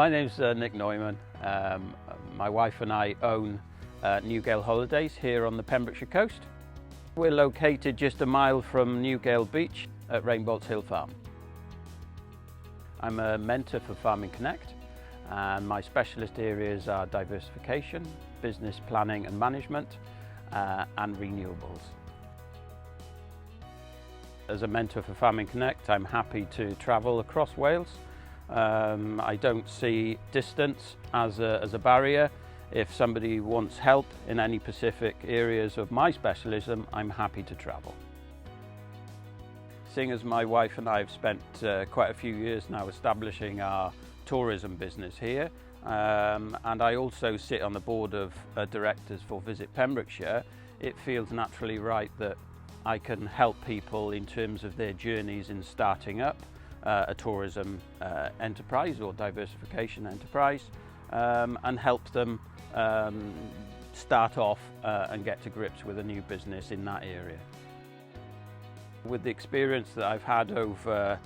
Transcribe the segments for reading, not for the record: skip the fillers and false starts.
My name's Nick Neumann. My wife and I own Newgale Holidays here on the Pembrokeshire coast. We're located just a mile from Newgale Beach at Rainbolt Hill Farm. I'm a mentor for Farming Connect, and my specialist areas are diversification, business planning and management, and renewables. As a mentor for Farming Connect, I'm happy to travel across Wales. I don't see distance as a barrier. If somebody wants help in any specific areas of my specialism, I'm happy to travel. Seeing as my wife and I have spent quite a few years now establishing our tourism business here, and I also sit on the board of directors for Visit Pembrokeshire, it feels naturally right that I can help people in terms of their journeys in starting up a tourism enterprise or diversification enterprise, and help them start off and get to grips with a new business in that area. With the experience that I've had over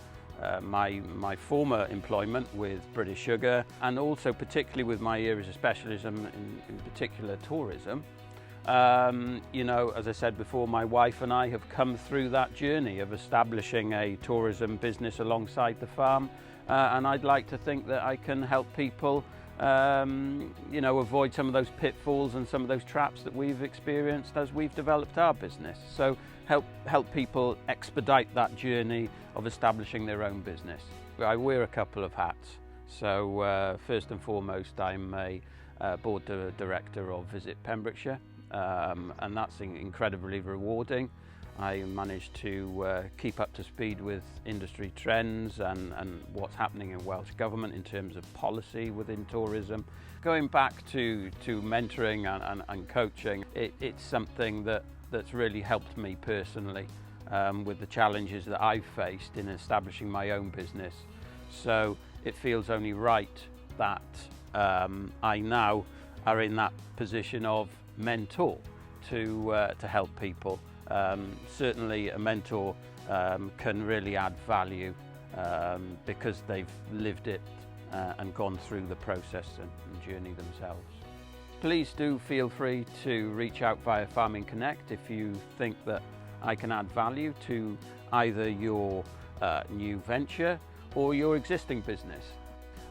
my former employment with British Sugar, and also particularly with my areas of specialism, in particular tourism, you know, as I said before, my wife and I have come through that journey of establishing a tourism business alongside the farm, and I'd like to think that I can help people you know, avoid some of those pitfalls and some of those traps that we've experienced as we've developed our business. So help people expedite that journey of establishing their own business. I wear a couple of hats. So first and foremost, I'm a board director of Visit Pembrokeshire, and that's incredibly rewarding. I managed to keep up to speed with industry trends and what's happening in Welsh Government in terms of policy within tourism. Going back to mentoring and coaching, it's something that's really helped me personally with the challenges that I've faced in establishing my own business. So it feels only right that I now are in that position of mentor to help people. Certainly a mentor can really add value because they've lived it and gone through the process and journey themselves. Please do feel free to reach out via Farming Connect if you think that I can add value to either your new venture or your existing business.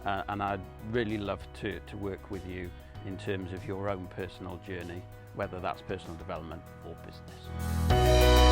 And I'd really love to work with you in terms of your own personal journey, whether that's personal development or business.